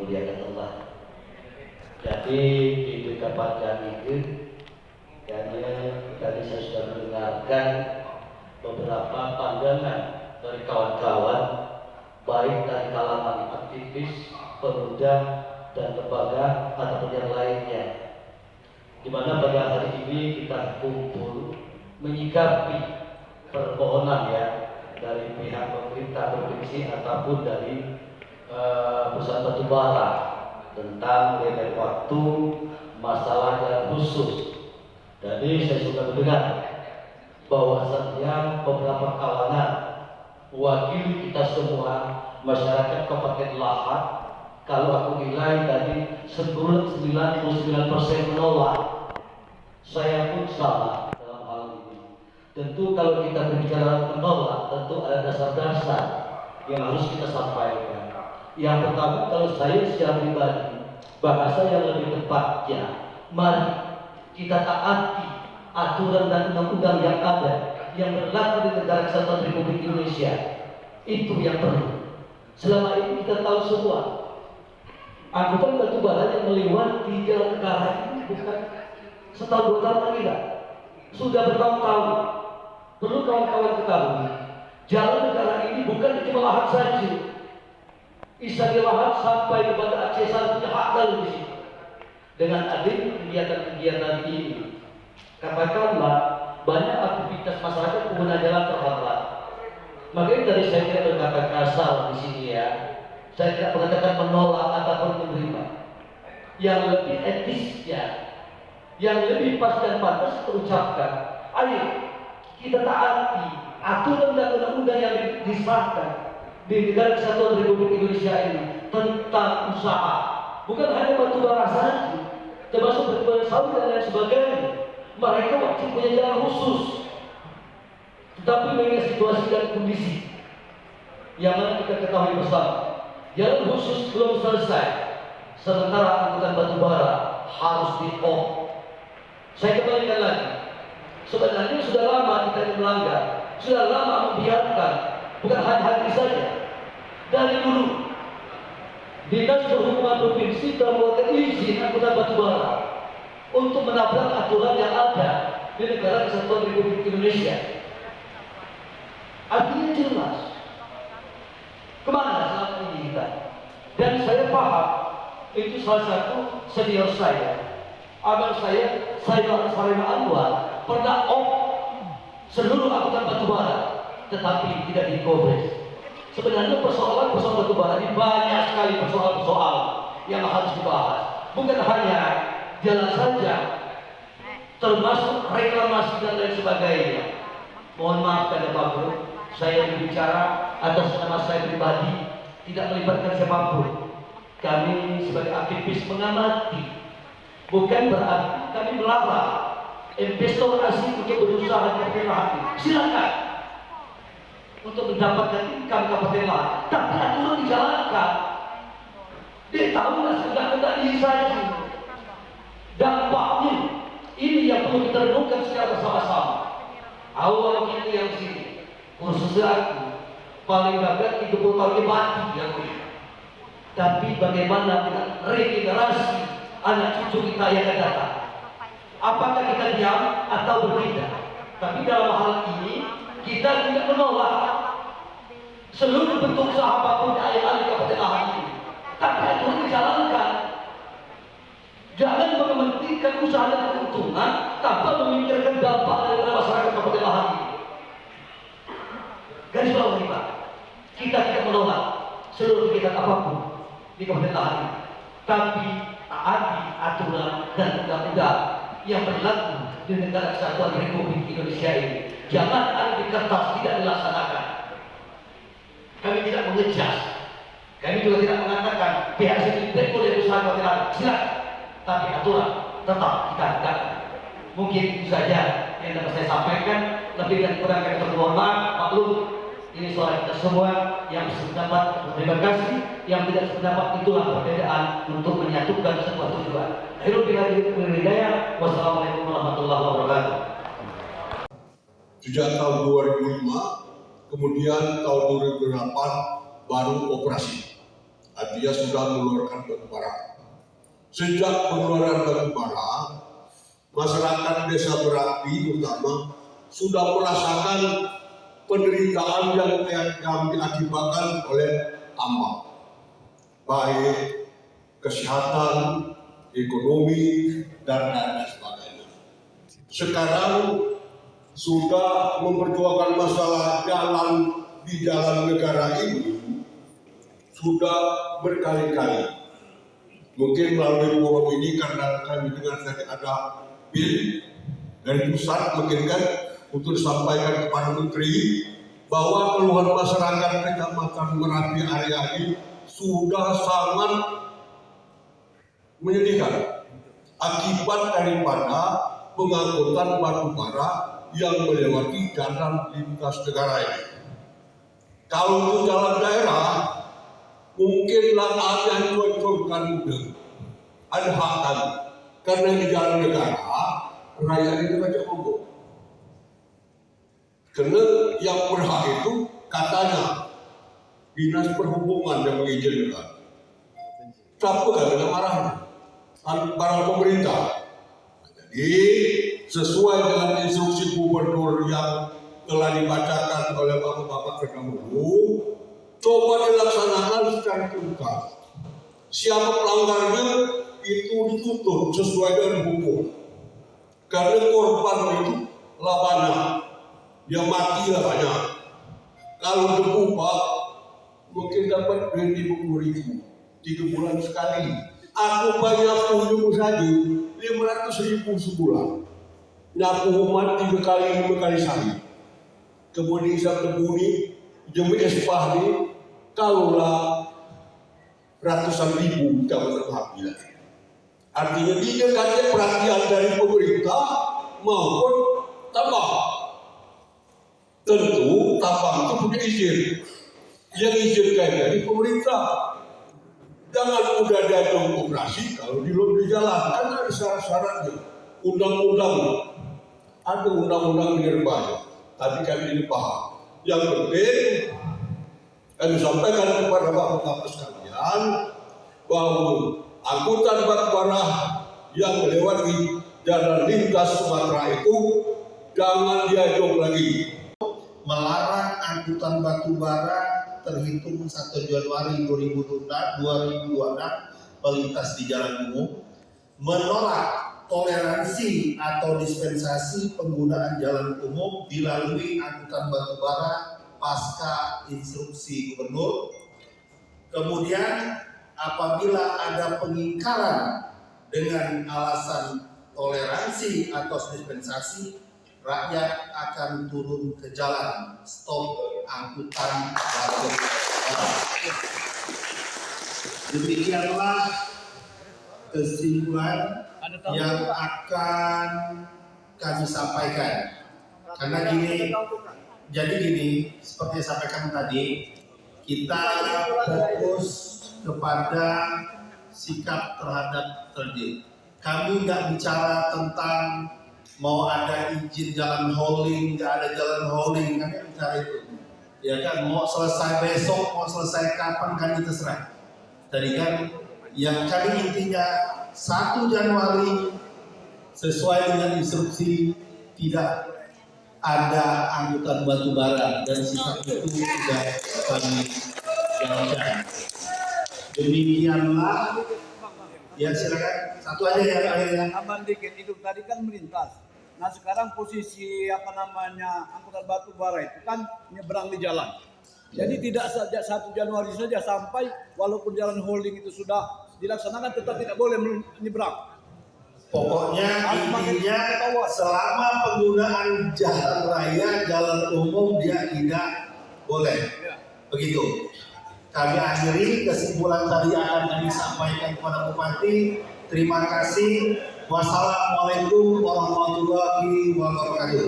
dimuliakan Allah. Jadi di kesempatan itu, karena tadi saya sudah mendengarkan beberapa pandangan dari kawan-kawan, baik dari kalangan aktivis, pemuda, dan lembaga ataupun yang lainnya, di mana pada hari ini kita kumpul menyikapi permohonan ya dari pihak pemerintah provinsi ataupun dari perusahaan batubara tentang lebar waktu masalah jalan khusus. Jadi saya sudah mendengar bahwasanya beberapa kalangan wakil kita semua masyarakat Kabupaten Lahad, kalau aku nilai tadi 99% menolak. Saya pun sama dalam hal ini. Tentu kalau kita berbicara menolak, tentu ada dasar-dasar yang harus kita sampaikan. Yang pertama, kalau saya secara pribadi, bahasa yang lebih tepatnya, mari kita taati aturan dan undang-undang yang ada, yang berlaku di negara kesatuan Republik Indonesia. Itu yang perlu. Selama ini kita tahu semua, angkutan batubara yang melewati jalan negara ini bukan setahun 2 tahun lagi, sudah bertahun-tahun. Perlu kawan-kawan ketahui, jalan negara ini bukan cuma Lahad saja. Isari Lahad sampai kepada Aceh Sana punya hak dalam di situ. Dengan adanya kegiatan-kegiatan ini, katakanlah banyak aktivitas masyarakat pengguna jalan terhambat. Makanya dari saya tidak berkata kasar di sini ya. Saya tidak mengatakan menolak ataupun menerima. Yang lebih etisnya, yang lebih pas dan pantas terucapkan, ayo kita taati aturan dan undang-undang yang disahkan di negara kesatuan Republik Indonesia ini tentang usaha, bukan hanya batubara saja, termasuk batubara sawit dan lain sebagainya. Mereka wajib punya jalan khusus, tetapi mengingat situasi dan kondisi yang mana kita ketahui bersama, jalan khusus belum selesai, sementara angkutan batubara harus di-off. Saya kembalikan lagi, sebenarnya sudah lama kita melanggar, sudah lama membiarkan, bukan hanya saja. Dari dulu, Dinas Perhubungan Provinsi telah mengeluarkan izin angkutan batubara untuk menabrak aturan yang ada di negara kesatuan Republik Indonesia. Artinya jelas kemana saat ini kita. Dan saya paham itu salah satu senior saya, abang saya Sarena Anwar, pernah off seluruh angkutan batubara, tetapi tidak dikobres. Sebenarnya persoalan batubara ini banyak sekali persoalan yang harus dibahas. Bukan hanya jalan saja, termasuk reklamasi dan lain sebagainya. Mohon maaf Kak Bapak, saya berbicara atas nama saya pribadi, tidak melibatkan siapapun. Kami sebagai aktivis mengamati, bukan berarti kami melarang investor asing untuk berusaha di Kabupaten Lahad. Silakan untuk mendapatkan income Kabupaten Lahad, tapi aturan dijalankan. Dia tahu nggak sudah ini saja. Dampaknya ini yang perlu kita renungkan secara bersama-sama. Awal kita yang sini, khususnya aku, paling gagal 30 tahun mati yang ini. Tapi bagaimana dengan regenerasi anak cucu kita yang akan datang? Apakah kita diam atau berbeda? Tapi dalam hal ini kita tidak menolak seluruh bentuk usaha apapun yang ada di Kabupaten Lahad ini. Tapi aturan dijalankan. Jangan mementingkan usaha dan keuntungan tanpa memikirkan dampak dari masyarakat Kabupaten Lahad ini. Garis bawah Pak, kita tidak menolak seluruh kegiatan apapun di Kabupaten Lahad ini, tapi taati aturan dan undang-undang yang berlaku di negara kesatuan Republik Indonesia ini. Jangan ada di kertas tidak dilaksanakan. Kami tidak mengejas, kami juga tidak mengatakan pihak sini tidak boleh berusaha Kabupaten Lahad. Silakan, tapi aturan tetap kita tegakkan. Mungkin itu saja yang dapat saya sampaikan. Lebih dan kurang kami mohon maaf, maklum. Ini suara kita semua yang sependapat. Terima kasih. Yang tidak sependapat itulah perbedaan untuk menyatukan sebuah tujuan. Akhirul hidayah. Wassalamualaikum warahmatullahi wabarakatuh. Sejak tahun 2005, kemudian tahun 2008 baru operasi. artinya sudah mengeluarkan batu bara. Sejak pengeluaran batu bara, masyarakat Desa Berapi terutama sudah merasakan penderitaan yang diakibatkan oleh ambang, baik kesehatan, ekonomi, dan lain sebagainya. Sekarang sudah memperjuangkan masalah jalan di jalan negara ini sudah berkali-kali. Mungkin melalui forum ini karena kami dengar tadi ada bil dari pusat mungkin kan untuk disampaikan kepada Menteri bahwa keluhan masyarakat Kecamatan Merapi area ini sudah sangat menyedihkan akibat daripada pengangkutan batu bara yang melewati jalan lintas negara ini. Kalau untuk jalan daerah, mungkinlah ada yang cocokkan mudah, ada hak kami. Karena di jalan negara, raya ini macam mogok. Karena yang berhak itu katanya Dinas Perhubungan yang mengizinkan. Siapa kan kena marahnya? Barang pemerintah. Jadi sesuai dengan instruksi gubernur yang telah dibacakan oleh bapak-bapak terdahulu, coba dilaksanakan secara tuntas. Siapa pelanggarnya itu dituntut sesuai dengan hukum. Karena korban itu lah banyak, dia mati lah banyak. Kalau debu pak, mungkin dapat 20.000, 3 bulan sekali. Aku banyak punya saja 500.000 sebulan. Nyapu umat 3 kali sehari. Kemudian isap debu ni, jemur espah ni, kalaulah ratusan ribu kita berhati. Artinya tidak ada perhatian dari pemerintah maupun tambang. Tentu tambang itu punya izin. Yang izinkan dari pemerintah. Jangan mudah diajak operasi kalau belum dijalankan ada syarat-syaratnya. Undang-undang ada undang-undang minerbanya. Tapi kami ini paham. Yang penting kami sampaikan kepada bapak-bapak sekalian bahwa angkutan batu bara yang melewati jalan lintas Sumatera itu jangan diajak lagi. Melarang angkutan batu bara terhitung 1 Januari 2026 melintas di jalan umum, menolak toleransi atau dispensasi penggunaan jalan umum dilalui angkutan batu bara pasca instruksi gubernur. Kemudian apabila ada pengingkaran dengan alasan toleransi atau dispensasi, rakyat akan turun ke jalan, stop angkutan batu bara. Demikianlah kesimpulan yang akan kami sampaikan. Karena gini, seperti yang sampaikan tadi, kita fokus kepada sikap terhadap tertib. Kami nggak bicara tentang mau ada izin jalan hauling, nggak ada jalan hauling, kami bicara itu. Ya kan, mau selesai besok, mau selesai kapan kami terserah. Tadi kan, yang kami intinya 1 Januari sesuai dengan instruksi tidak ada angkutan batu bara dan sikap itu sudah kami jalankan. Demikianlah. Ya silakan, satu aja ya akhirnya. Aman dikit itu tadi kan melintas. Nah sekarang posisi angkutan batu bara itu kan nyebrang di jalan. Jadi tidak sejak 1 Januari saja sampai walaupun jalan holding itu sudah dilaksanakan tetap tidak boleh menyeberang. Pokoknya intinya selama penggunaan jalan raya, jalan umum dia tidak boleh. Begitu. Kami akhiri kesimpulan tadi akan kami sampaikan kepada Bupati. Terima kasih. Wassalamualaikum warahmatullahi wabarakatuh.